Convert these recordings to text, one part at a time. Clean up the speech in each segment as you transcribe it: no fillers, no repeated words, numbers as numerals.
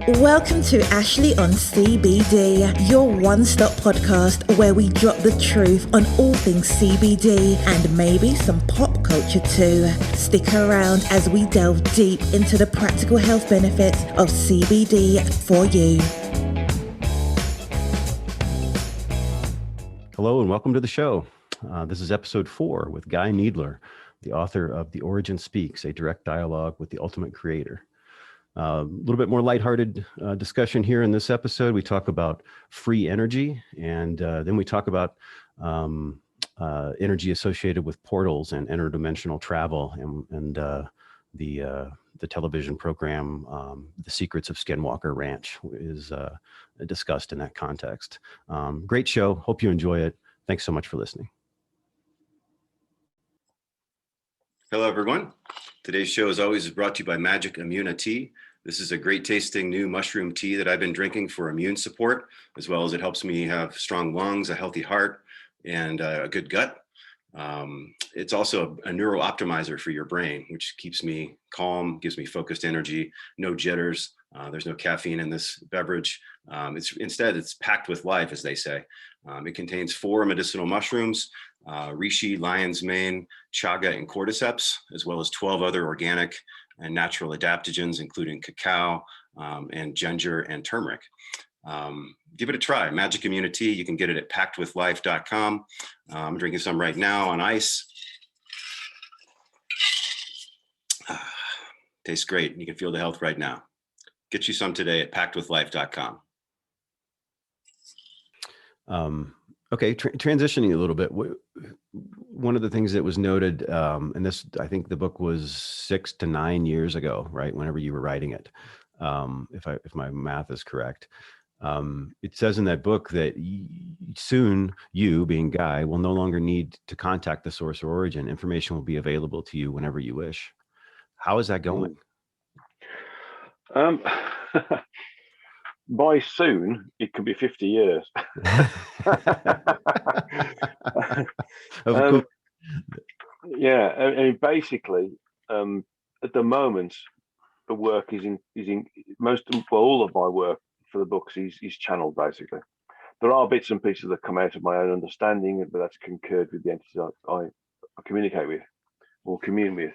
Welcome to Ashley on CBD, your one-stop podcast where we drop the truth on all things CBD and maybe some pop culture too. Stick around as we delve deep into the practical health benefits of CBD for you. Hello and welcome to the show. This is episode 4 with Guy Needler, the author of The Origin Speaks, a direct dialogue with the ultimate creator. A little bit more lighthearted discussion here in this episode. We talk about free energy, and then we talk about energy associated with portals and interdimensional travel, and the television program, The Secrets of Skinwalker Ranch, is discussed in that context. Great show. Hope you enjoy it. Thanks so much for listening. Hello, everyone. Today's show, as always, is brought to you by Magic Immuna Tea. This is a great tasting new mushroom tea that I've been drinking for immune support, as well as it helps me have strong lungs, a healthy heart, and a good gut. It's also a neuro optimizer for your brain, which keeps me calm, gives me focused energy, no jitters. There's no caffeine in this beverage. Instead, it's packed with life, as they say. It contains 4 medicinal mushrooms, reishi, lion's mane, chaga, and cordyceps, as well as 12 other organic and natural adaptogens, including cacao and ginger and turmeric. Give it a try. Magic Immuna Tea. You can get it at packedwithlife.com. I'm drinking some right now on ice. Tastes great. You can feel the health right now. Get you some today at packedwithlife.com. Okay, transitioning a little bit. One of the things that was noted, and this, I think the book was 6 to 9 years ago, right? Whenever you were writing it, if my math is correct, it says in that book that soon you, being Guy, will no longer need to contact the source or origin. Information will be available to you whenever you wish. How is that going? By soon, it could be 50 years. Of course. Yeah, I mean, basically, at the moment, the work is in all of my work for the books is channeled. Basically, there are bits and pieces that come out of my own understanding, but that's concurred with the entities I communicate with or commune with.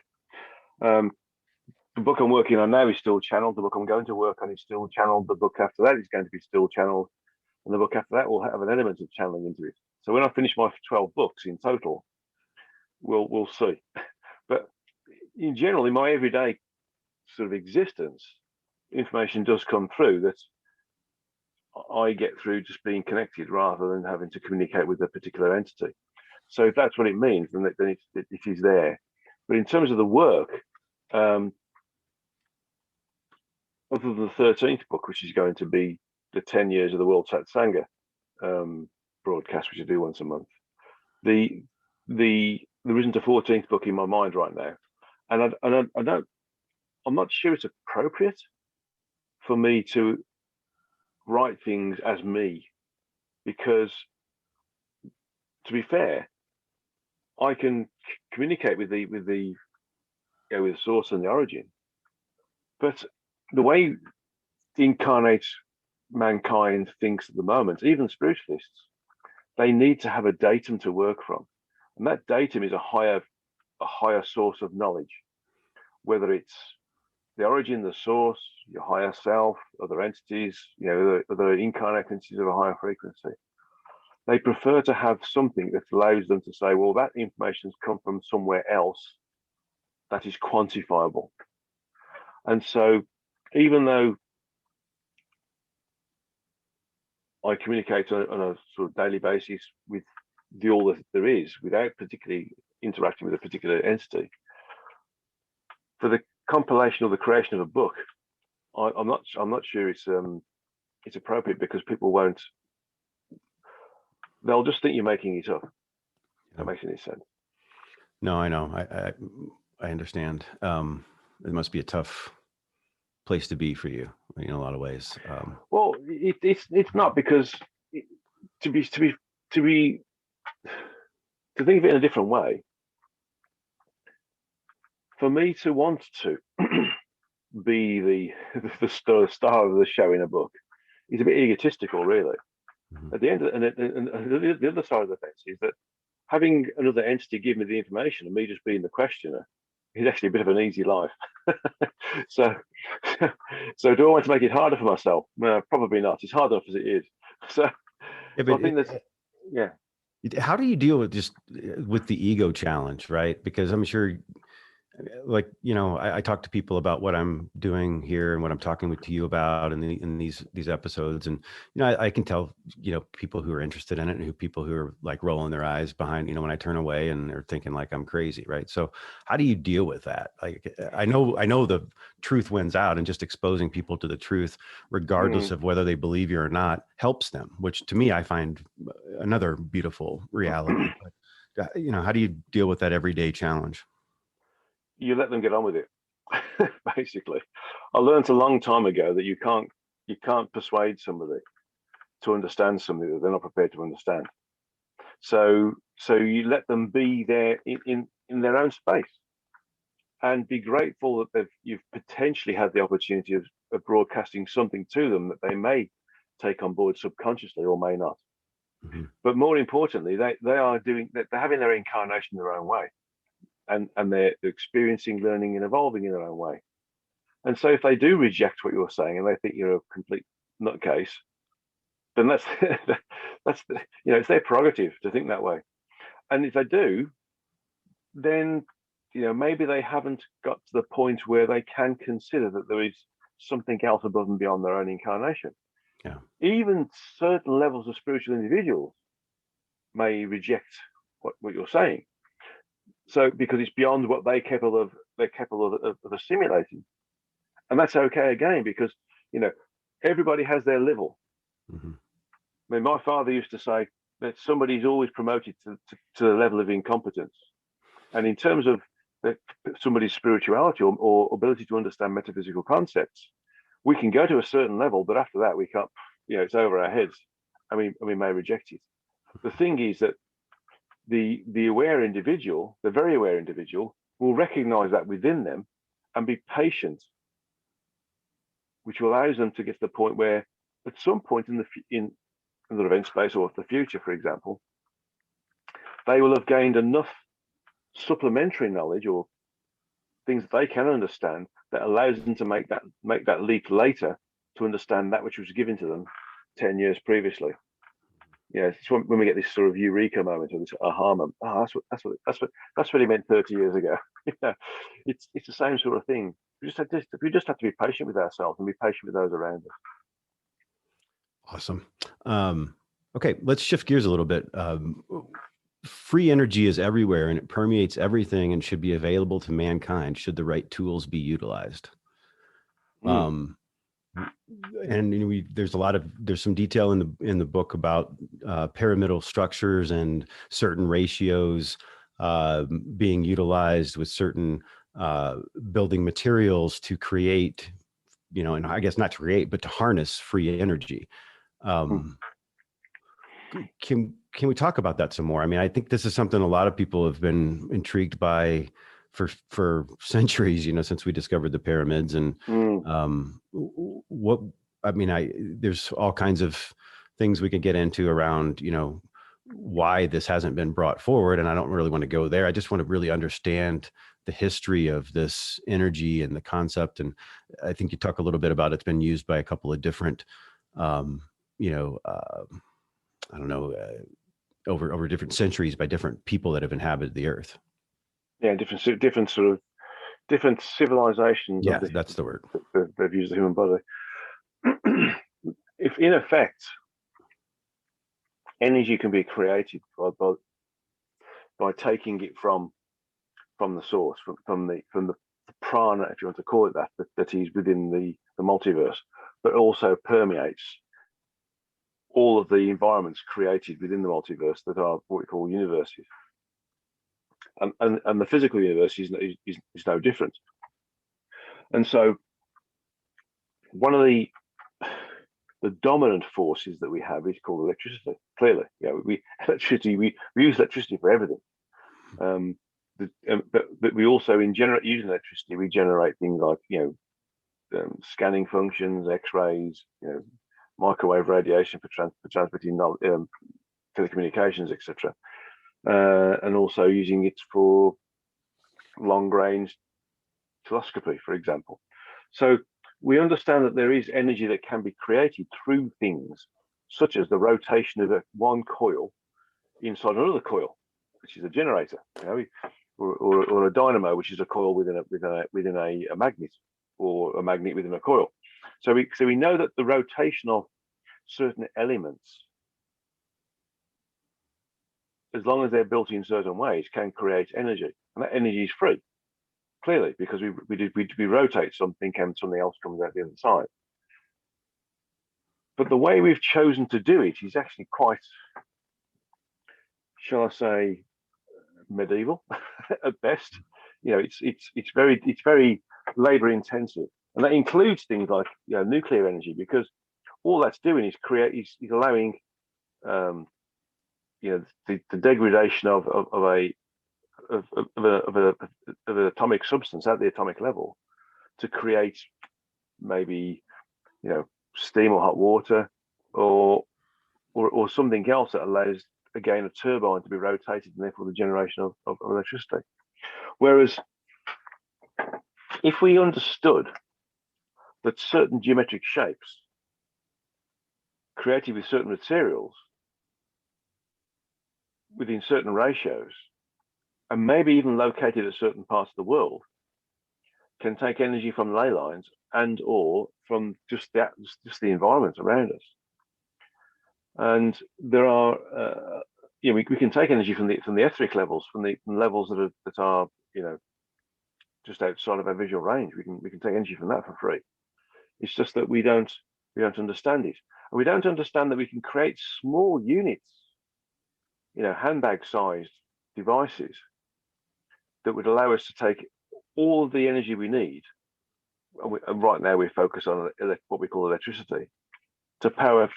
The book I'm working on now is still channeled. The book I'm going to work on is still channeled. The book after that is going to be still channeled. And the book after that will have an element of channeling into it. So when I finish my 12 books in total, we'll see. But in general, in my everyday sort of existence, information does come through that I get through just being connected rather than having to communicate with a particular entity. So if that's what it means, then it is there. But in terms of the work, other than the 13th book, which is going to be the 10 years of the World Satsanga broadcast, which I do once a month, there isn't a 14th book in my mind right now, and I'm not sure it's appropriate for me to write things as me, because, to be fair, I can communicate with the source and the origin, but the way the incarnate mankind thinks at the moment, even spiritualists, they need to have a datum to work from, and that datum is a higher source of knowledge, whether it's the origin, the source, your higher self, other entities, other incarnate entities of a higher frequency. They prefer to have something that allows them to say, well, that information's come from somewhere else that is quantifiable. And so, even though I communicate on a sort of daily basis with the all that there is, without particularly interacting with a particular entity, for the compilation or the creation of a book, I'm not sure it's appropriate, because people won't. They'll just think you're making it up. If that makes any sense. No, I know. I understand. It must be a tough place to be for you in a lot of ways. Well, it's not, because to think of it in a different way, for me to want to be the star of the show in a book is a bit egotistical, really. Mhm. At the end, and the other side of the fence is that having another entity give me the information and me just being the questioner is actually a bit of an easy life. so, so do I want to make it harder for myself? No, probably not. It's hard enough as it is. So, Yeah, so I think that's yeah. how do you deal with just with the ego challenge, right? Because I'm sure, like, I talk to people about what I'm doing here and what I'm talking to you about in these episodes, and I can tell people who are interested in it and people who are like rolling their eyes behind when I turn away and they're thinking like I'm crazy, right? So how do you deal with that? Like, I know the truth wins out, and just exposing people to the truth, regardless of whether they believe you or not, helps them, which to me I find another beautiful reality. But how do you deal with that everyday challenge? You let them get on with it. Basically, I learned a long time ago that you can't persuade somebody to understand something that they're not prepared to understand. So you let them be there in their own space, and be grateful that you've potentially had the opportunity of broadcasting something to them that they may take on board subconsciously or may not. Mm-hmm. But more importantly, they're having their incarnation in their own way. And they're experiencing, learning, and evolving in their own way. And so if they do reject what you're saying and they think you're a complete nutcase, then that's it's their prerogative to think that way. And if they do, then maybe they haven't got to the point where they can consider that there is something else above and beyond their own incarnation. Yeah. Even certain levels of spiritual individuals may reject what you're saying. So because it's beyond what they're capable of assimilating, and that's okay again, because everybody has their level. Mm-hmm. I mean, my father used to say that somebody's always promoted to the level of incompetence, and in terms of somebody's spirituality or ability to understand metaphysical concepts, we can go to a certain level, but after that we can't. It's over our heads, and we may reject it. The thing is that the aware individual, the very aware individual, will recognize that within them and be patient, which allows them to get to the point where, at some point in the event space or the future, for example, they will have gained enough supplementary knowledge or things that they can understand that allows them to make that leap later to understand that which was given to them 10 years previously. It's when we get this sort of eureka moment or this aha moment. Oh, that's what he meant 30 years ago. It's the same sort of thing. We just have to be patient with ourselves and be patient with those around us. Awesome. Okay, let's shift gears a little bit. Free energy is everywhere and it permeates everything and should be available to mankind should the right tools be utilized. And there's some detail in the book about pyramidal structures and certain ratios being utilized with certain building materials to create, and I guess not to create, but to harness free energy. Can we talk about that some more? I mean, I think this is something a lot of people have been intrigued by for centuries, since we discovered the pyramids. And there's all kinds of things we can get into around, why this hasn't been brought forward. And I don't really want to go there. I just want to really understand the history of this energy and the concept. And I think you talk a little bit about it's been used by a couple of different, over different centuries by different people that have inhabited the earth. Yeah, different civilizations. Yeah, that's the word. They've used the human body. If in effect, energy can be created by taking it from the source, from the prana, if you want to call it that is within the multiverse, but also permeates all of the environments created within the multiverse that are what we call universes. And the physical universe is no different. And so one of the dominant forces that we have is called electricity. Clearly, we use electricity for everything. But we also, using electricity, we generate things like scanning functions, X-rays, microwave radiation for transmitting telecommunications, etc., and also using it for long-range telescopy, for example. So we understand that there is energy that can be created through things such as the rotation of one coil inside another coil, which is a generator, or a dynamo, which is a coil within a magnet, or a magnet within a coil. So we know that the rotation of certain elements, as long as they're built in certain ways, can create energy, and that energy is free, clearly, because we rotate something and something else comes out the other side. But the way we've chosen to do it is actually quite, shall I say, medieval at best. It's very labor intensive, and that includes things like nuclear energy, because all that's doing is allowing the degradation of an atomic substance at the atomic level to create maybe steam or hot water or something else that allows again a turbine to be rotated and therefore the generation of electricity. Whereas if we understood that certain geometric shapes created with certain materials within certain ratios, and maybe even located at certain parts of the world, can take energy from ley lines and or from just the environment around us. And there are we can take energy from the etheric levels, from levels that are just outside of our visual range. We can take energy from that for free. It's just that we don't understand it, and we don't understand that we can create small units, handbag-sized devices that would allow us to take all of the energy we need. And right now we focus on what we call electricity to power,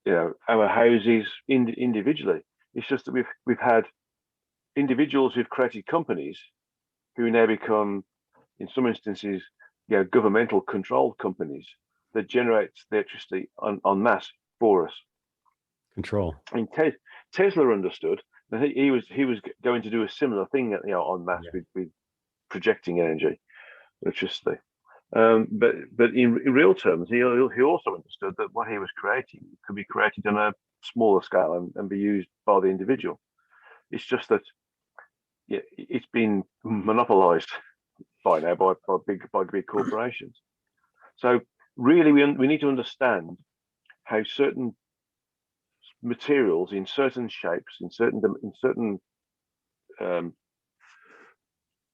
our houses individually. It's just that we've had individuals who've created companies who now become, in some instances, governmental controlled companies that generate the electricity en masse for us. Control. I mean, Tesla understood that he was going to do a similar thing, en masse, with projecting energy, electricity. But in real terms, he also understood that what he was creating could be created on a smaller scale and be used by the individual. It's just that it's been monopolized by now by big corporations. So really, we need to understand how certain materials in certain shapes, in certain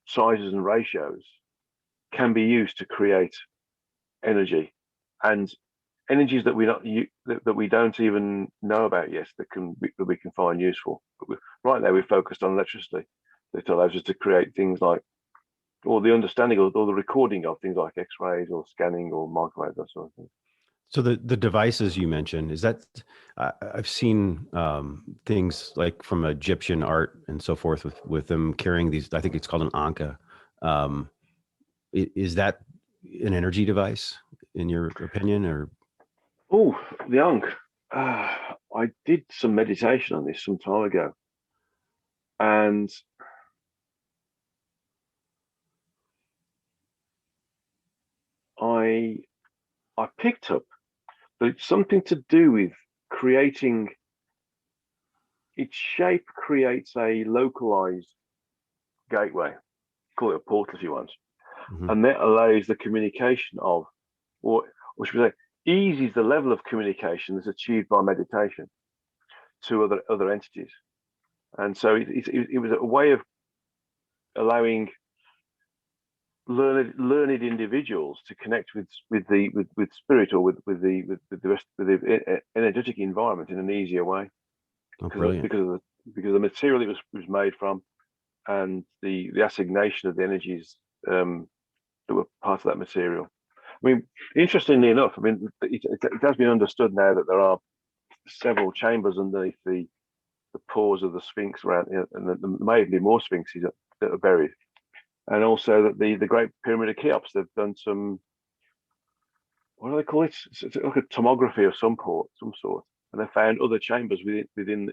sizes and ratios, can be used to create energy, and energies that we don't even know about yet that we can find useful. But right now we're focused on electricity that allows us to create things like, or the understanding or the recording of things like X-rays or scanning or microwaves, that sort of thing. So the devices you mentioned, is that I've seen things like from Egyptian art and so forth with them carrying these, I think it's called an anka. Is that an energy device in your opinion, or? Oh, the Ankh. I did some meditation on this some time ago, and I picked up that it's something to do with creating. Its shape creates a localized gateway, call it a portal if you want, and that allows the communication of, or should we say, eases the level of communication that's achieved by meditation to other entities. And so it was a way of allowing learned individuals to connect with spirit or with the energetic environment in an easier way. Because of the material it was made from, and the assignation of the energies that were part of that material. I mean, interestingly enough, it has been understood now that there are several chambers underneath the pores of the Sphinx around, and there may be more sphinxes that are buried. And also that the Great Pyramid of Cheops, they've done some, what do they call it? It's like a tomography of some sort, and they found other chambers within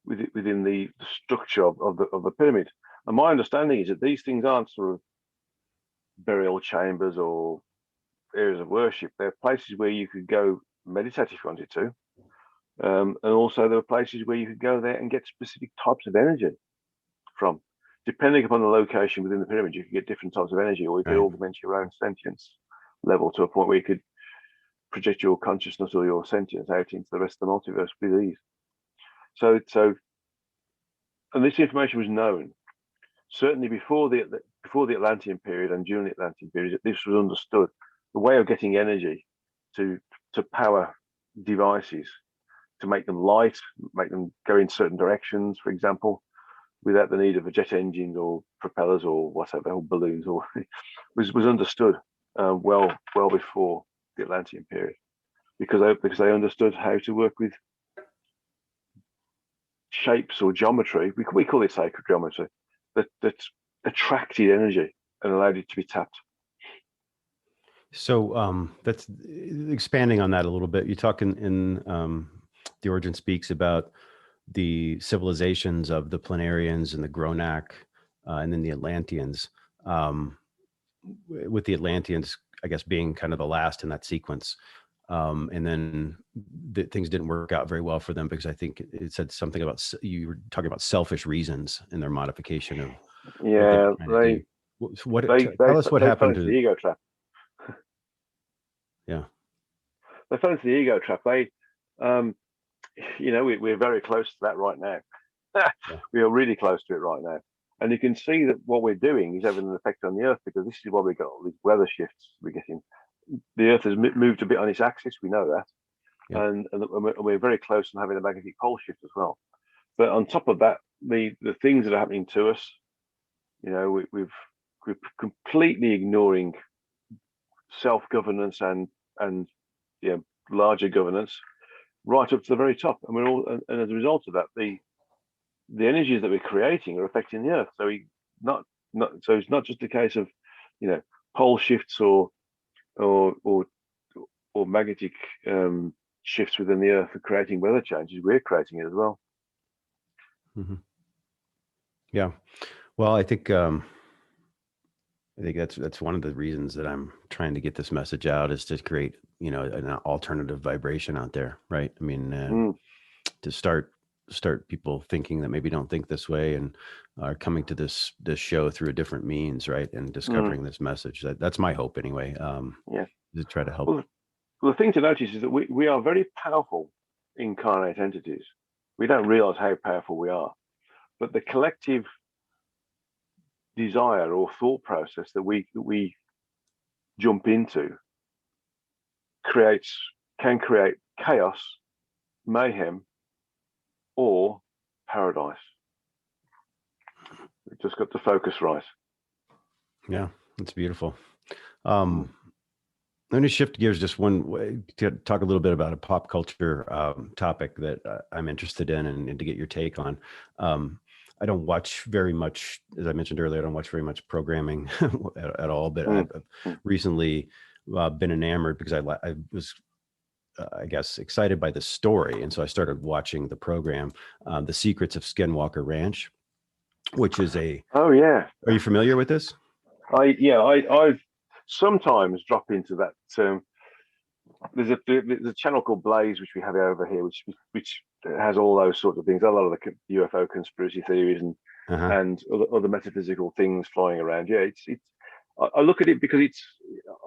the structure of the pyramid. And my understanding is that these things aren't sort of burial chambers or areas of worship. They're places where you could go meditate if you wanted to. And also there were places where you could go there and get specific types of energy from. Depending upon the location within the pyramid, you could get different types of energy, or you could augment your own sentience level to a point where you could project your consciousness or your sentience out into the rest of the multiverse with ease. So, and this information was known certainly before the Atlantean period and during the Atlantean period. This was understood. The way of getting energy to power devices, to make them light, make them go in certain directions, for example, without the need of a jet engines or propellers or whatever, or balloons, or was understood well before the Atlantean period, because they understood how to work with shapes or geometry. We call it sacred geometry that attracted energy and allowed it to be tapped. So that's expanding on that a little bit. You talk in The Origin Speaks about the civilizations of the Planarians and the Gronak, and then the Atlanteans. With the Atlanteans, I guess, being kind of the last in that sequence. And then things didn't work out very well for them, because I think it said something about, you were talking about selfish reasons in their modification of. Yeah, tell us what happened to the ego trap. Yeah, they fell into the ego trap. They, we're very close to that right now. Yeah. We are really close to it right now. And you can see that what we're doing is having an effect on the Earth, because this is why we got all these weather shifts we're getting. The Earth has moved a bit on its axis, we know that. Yeah. And we're very close to having a magnetic pole shift as well. But on top of that, the things that are happening to us, we're completely ignoring self-governance and larger governance right up to the very top. And we're all, and as a result of that, the energies that we're creating are affecting the Earth. So so it's not just a case of pole shifts or magnetic shifts within the Earth are creating weather changes. We're creating it as well. Mm-hmm. Yeah. Well, I think that's one of the reasons that I'm trying to get this message out, is to create an alternative vibration out there, right? I mean, to start people thinking that maybe don't think this way and are coming to this show through a different means, right? And discovering this message. That's my hope anyway. To try to help. Well, the thing to notice is that we are very powerful incarnate entities. We don't realize how powerful we are, but the collective desire or thought process that we jump into can create chaos, mayhem, or paradise. We've just got to focus right. Yeah, that's beautiful. Let me shift gears just one way to talk a little bit about a pop culture topic that I'm interested in, and to get your take on. I don't watch very much, as I mentioned earlier, I don't watch very much programming at all, but I've recently been enamored because I was, I guess, excited by the story. And so I started watching the program, The Secrets of Skinwalker Ranch, which is Oh, yeah. Are you familiar with this? I've sometimes drop into that. There's a channel called Blaze, which we have over here, which has all those sorts of things. A lot of the UFO conspiracy theories and other metaphysical things flying around. Yeah, I look at it because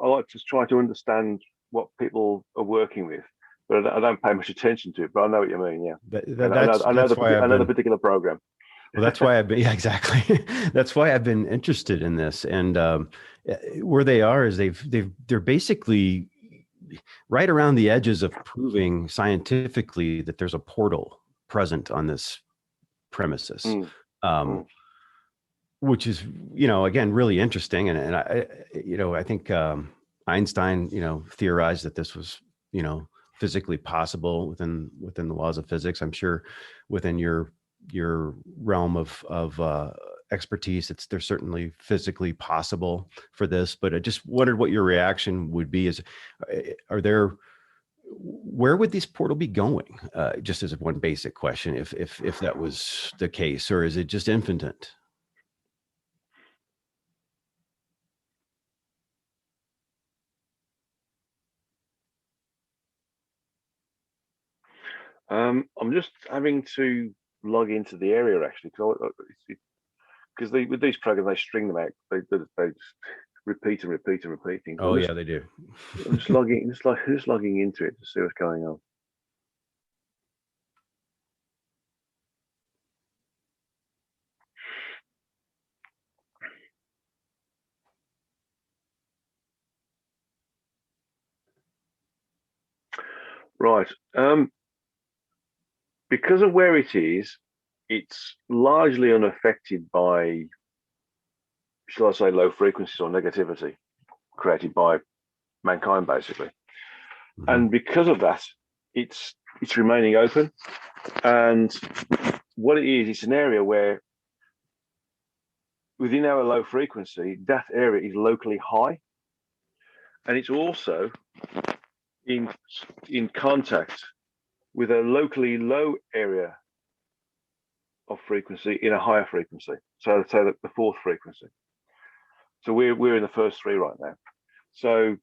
I like to try to understand what people are working with, but I don't pay much attention to it. But I know what you mean. Yeah, I know the particular program. Well, that's why exactly. That's why I've been interested in this. And where they are is they're basically right around the edges of proving scientifically that there's a portal present on this premises, which is, again, really interesting. And I think Einstein, theorized that this was, physically possible within the laws of physics. I'm sure within your your realm of expertise. There's certainly physically possible for this, but I just wondered what your reaction would be. Where would this portal be going? Just as one basic question, if that was the case, or is it just infinite? I'm just having to log into the area actually, because with these programs they string them out. They just repeat and repeat and repeat things. Oh yeah, they do. I'm just logging into it to see what's going on. Right. Because of where it is, it's largely unaffected by, shall I say, low frequencies or negativity created by mankind, basically. Mm-hmm. And because of that, it's remaining open. And what it is, it's an area where within our low frequency, that area is locally high. And it's also in contact with a locally low area of frequency in a higher frequency. So I'd say that the fourth frequency. So we're in the first three right now. So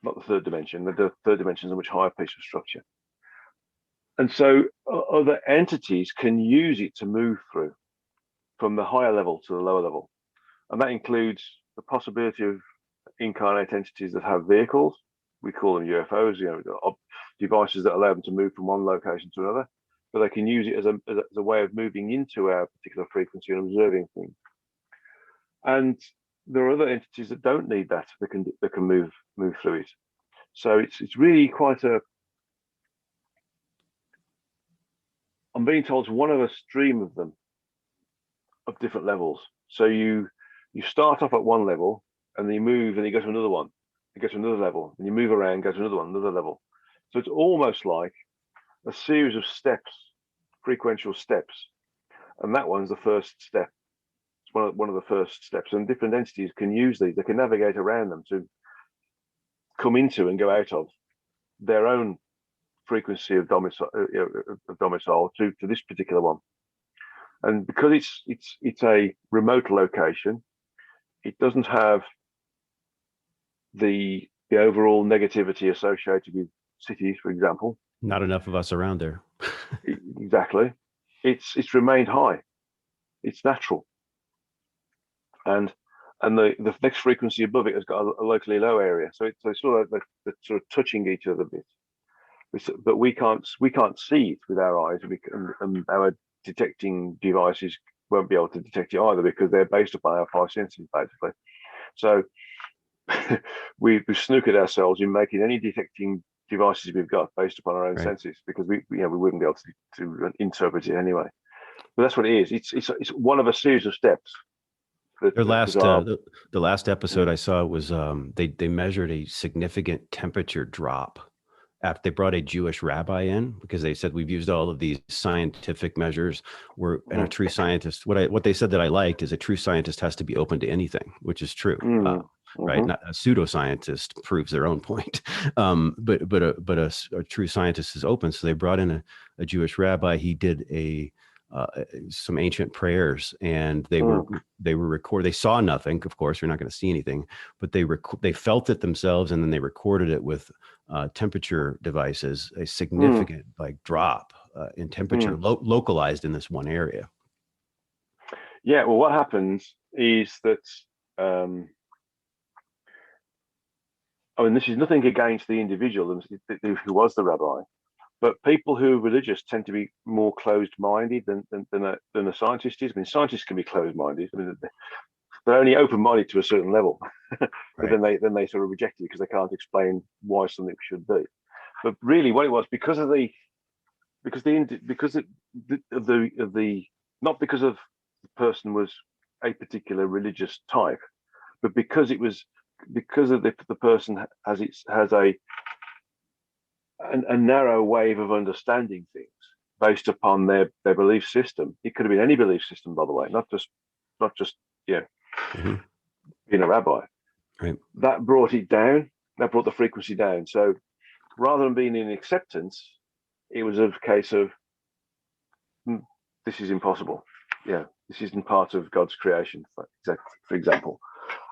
not the third dimension. The third dimension is a much higher piece of structure. And so other entities can use it to move through from the higher level to the lower level. And that includes the possibility of incarnate entities that have vehicles. We call them UFOs, devices that allow them to move from one location to another, but they can use it as a way of moving into our particular frequency and observing things. And there are other entities that don't need that, that can move through it. So it's really quite I'm being told it's one of a stream of them of different levels. So you start off at one level and then you move and you go to another one. You go to another level, and you move around, go to another one, another level. So it's almost like a series of steps, frequential steps, and that one's the first step. It's one of the first steps, and different entities can use these. They can navigate around them to come into and go out of their own frequency of domicile to this particular one. And because it's a remote location, it doesn't have the overall negativity associated with cities, for example. Not enough of us around there. Exactly. It's remained high. It's natural. And the next frequency above it has got a locally low area. So it's sort of they're sort of touching each other a bit. But we can't see it with our eyes, and our detecting devices won't be able to detect it either, because they're based upon our five senses, basically. So we've snookered ourselves in making any detecting devices we've got based upon our own senses, because we wouldn't be able to interpret it anyway. But that's what it is. It's one of a series of steps. The last episode I saw was they measured a significant temperature drop after they brought a Jewish rabbi in, because they said we've used all of these scientific measures. And a true scientist, what they said that I liked is a true scientist has to be open to anything, which is true. Right? Not a pseudoscientist proves their own point, but a true scientist is open. So they brought in a Jewish rabbi. He did some ancient prayers, and they were recorded. They saw nothing, of course. You're not going to see anything, but they felt it themselves, and then they recorded it with temperature devices. A significant drop in temperature localized in this one area. Yeah. Well, what happens is that. This is nothing against the individual who was the rabbi, but people who are religious tend to be more closed-minded than a scientist is. I mean, scientists can be closed-minded. I mean, they're only open-minded to a certain level, but right. then they sort of reject it because they can't explain why something should be. But really, what it was because of not because of the person was a particular religious type, but because of the person has a narrow wave of understanding things. based upon their belief system. It could have been any belief system, by the way, not just Mm-hmm. being a rabbi. Right. That brought it down. That brought the frequency down. So rather than being in acceptance, it was a case of this is impossible. Yeah, this isn't part of God's creation, for example.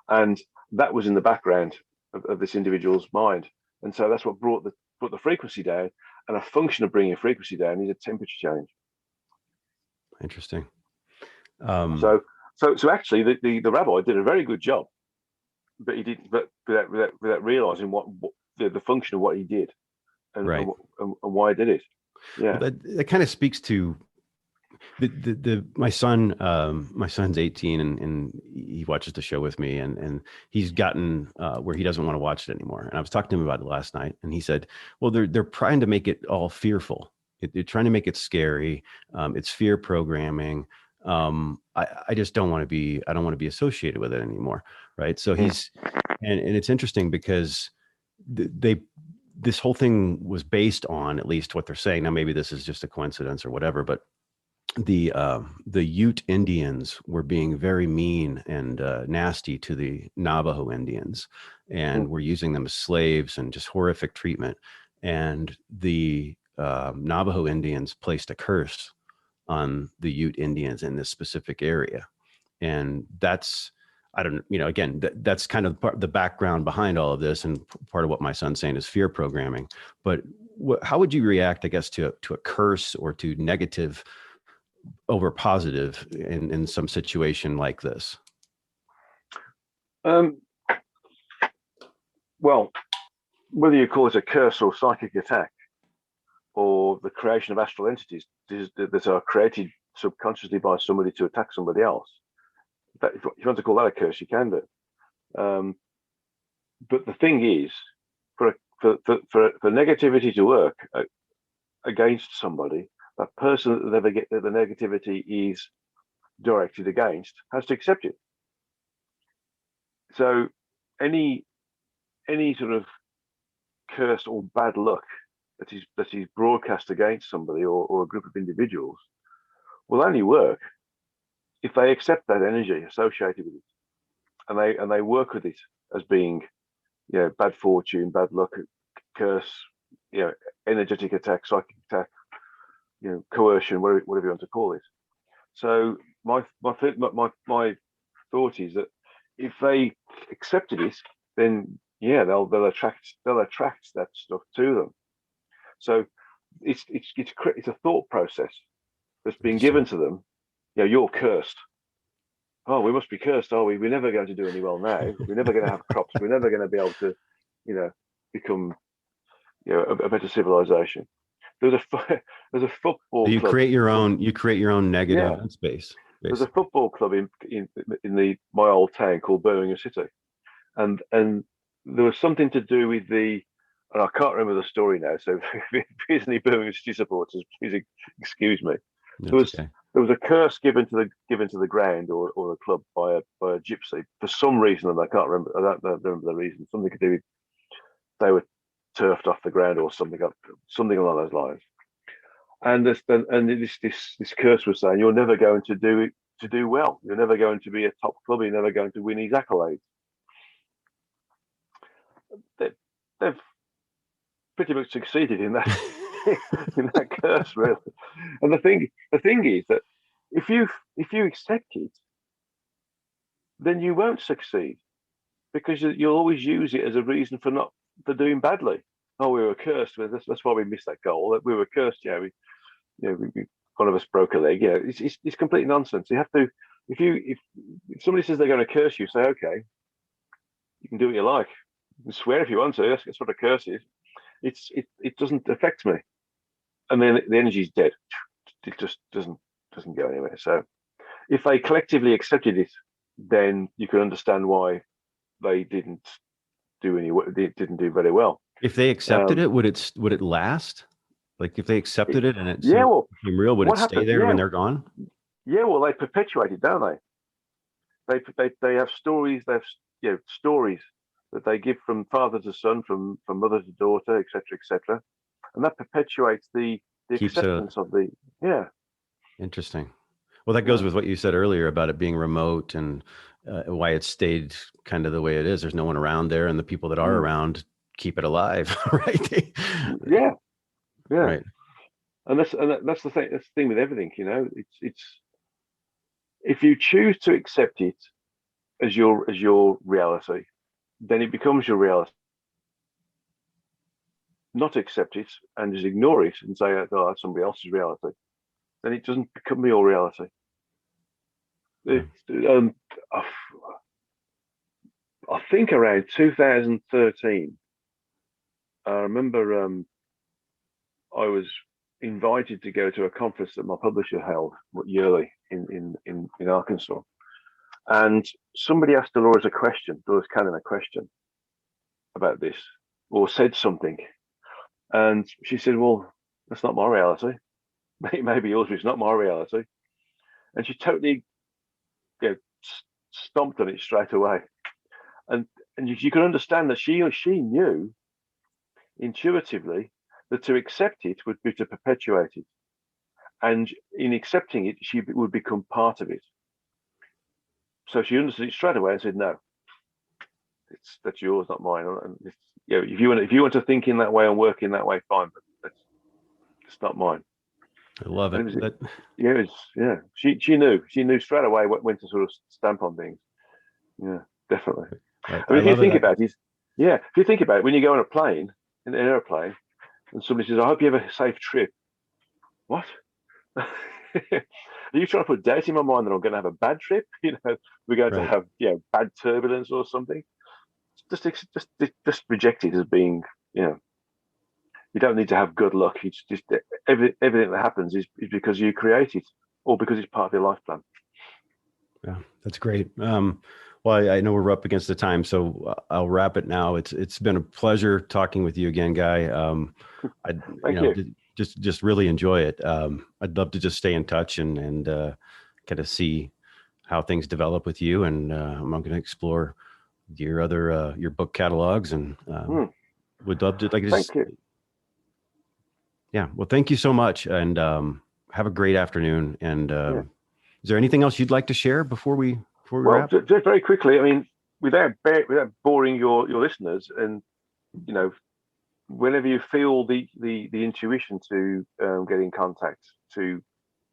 And that was in the background of this individual's mind. And so that's what brought the frequency down. And a function of bringing a frequency down is a temperature change. Interesting. So actually, the rabbi did a very good job, but he didn't. But without realizing what the function of what he did, and, right, and why he did it. Yeah, well, that kind of speaks to my son's 18 and he watches the show with me and he's gotten where he doesn't want to watch it anymore. And I was talking to him about it last night, and he said, well, they're trying to make it all fearful. They're trying to make it scary. It's fear programming. I just don't want to be associated with it anymore. Right. So he's, and it's interesting because this whole thing was based on, at least what they're saying. Now, maybe this is just a coincidence or whatever, but the Ute Indians were being very mean and nasty to the Navajo Indians, and were using them as slaves and just horrific treatment. And the Navajo Indians placed a curse on the Ute Indians in this specific area. And that's, I don't, again, that's kind of the background behind all of this. And part of what my son's saying is fear programming. But how would you react, I guess, to a curse or to negative over positive in some situation like this? Well, whether you call it a curse or psychic attack or the creation of astral entities that are created subconsciously by somebody to attack somebody else, if you want to call that a curse, you can do. But the thing is, for negativity to work against somebody, that person that the negativity is directed against has to accept it. So any sort of curse or bad luck that is broadcast against somebody or a group of individuals will only work if they accept that energy associated with it, and they work with it as being, bad fortune, bad luck, curse, energetic attack, psychic attack, coercion, whatever you want to call it. So my thought is that if they accepted it, then they'll attract that stuff to them. So it's a thought process that's been given to them. You're cursed. Oh, we must be cursed, are we? We're never going to do any well now. We're never going to have crops. We're never going to be able to, become, a better civilization. There's a football. You club. create your own negative space. There's a football club in my old town called Birmingham City, and there was something to do with and I can't remember the story now. So if there's any Birmingham City supporters, please excuse me. There was a curse given to the ground or the club by a gypsy for some reason, and I can't remember. I don't remember the reason. Something to do with they were turfed off the ground or something along those lines. And this curse was saying you're never going to do well. You're never going to be a top club. You're never going to win these accolades. They've pretty much succeeded in that in that curse, really. And the thing is that if you accept it, then you won't succeed, because you'll always use it as a reason for doing badly. Oh, we were cursed. That's why we missed that goal. We were cursed. One of us broke a leg. It's complete nonsense. You have to, if somebody says they're going to curse you, say, okay, you can do what you like. You can swear if you want to. That's what a curse is. It doesn't affect me, and then the energy's dead. It just doesn't go anywhere. So if they collectively accepted it, then you can understand why they didn't do very well. If they accepted it, would it last? Like if they accepted it and it became real, would it stay there when they're gone? Yeah, well, they perpetuate it, don't they? They have stories. They have stories that they give from father to son, from mother to daughter, etc., and that perpetuates the The Keeps acceptance of the, yeah. Interesting. Well, that goes with what you said earlier about it being remote and why it stayed kind of the way it is. There's no one around there, and the people that are around keep it alive, right? Yeah, yeah. Right. And that's the thing. That's the thing with everything, you know. It's if you choose to accept it as your reality, then it becomes your reality. Not accept it and just ignore it and say, "Oh, that's somebody else's reality," then it doesn't become your reality. Yeah. I think around 2013, I remember I was invited to go to a conference that my publisher held yearly in Arkansas, and somebody asked Dolores Cannon a question about this, or said something, and she said, "Well, that's not my reality. Maybe yours, but it's not my reality." And she totally, stomped on it straight away, and you can understand that she knew intuitively that to accept it would be to perpetuate it, and in accepting it, she would become part of it. So she understood it straight away and said, "No, that's yours, not mine." And if you want to think in that way and work in that way, fine, but it's not mine. I love it. She knew straight away when to sort of stamp on things. Yeah, definitely. If you think about it, when you go on a plane, in an airplane, and somebody says, "I hope you have a safe trip," what? Are you trying to put doubt in my mind that I'm going to have a bad trip? We're going to have bad turbulence or something. Just reject it as being, you don't need to have good luck. It's just everything that happens is because you create it, or because it's part of your life plan. Yeah, that's great. Well, I know we're up against the time, so I'll wrap it now. It's been a pleasure talking with you again, Guy. Thank you. Just really enjoy it. I'd love to just stay in touch and kind of see how things develop with you. And I'm going to explore your other your book catalogs, and would love to Thank you. Yeah. Well, thank you so much, and have a great afternoon. And is there anything else you'd like to share before we wrap? Just very quickly, I mean, without boring your listeners, and whenever you feel the intuition to get in contact to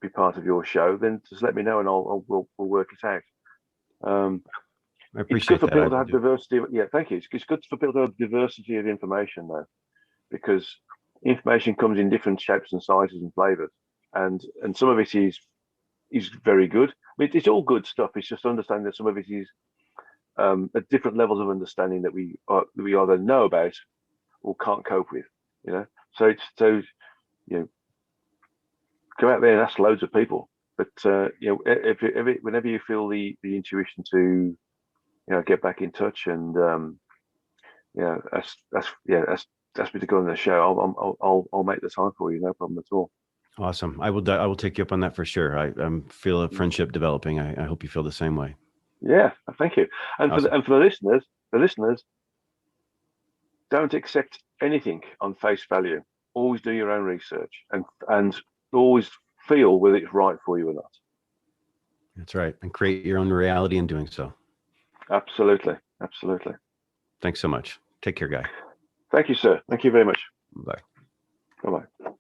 be part of your show, then just let me know, and we'll work it out. I appreciate it's good for that. people to have diversity. Thank you. It's good for people to have diversity of information, though, because information comes in different shapes and sizes and flavors, and some of it is very good. I mean, it's all good stuff. It's just understanding that some of it is at different levels of understanding that we either know about or can't cope with. So go out there and ask loads of people. But whenever you feel the intuition to get back in touch and ask me to go on the show, I'll make the time for you, no problem at all. Awesome. I will take you up on that for sure. I feel a friendship developing. I hope you feel the same way. Yeah, thank you. And awesome. for the listeners, don't accept anything on face value. Always do your own research and always feel whether it's right for you or not. That's right. And create your own reality in doing so. Absolutely. Thanks so much. Take care, Guy. Thank you, sir. Thank you very much. Bye. Bye-bye.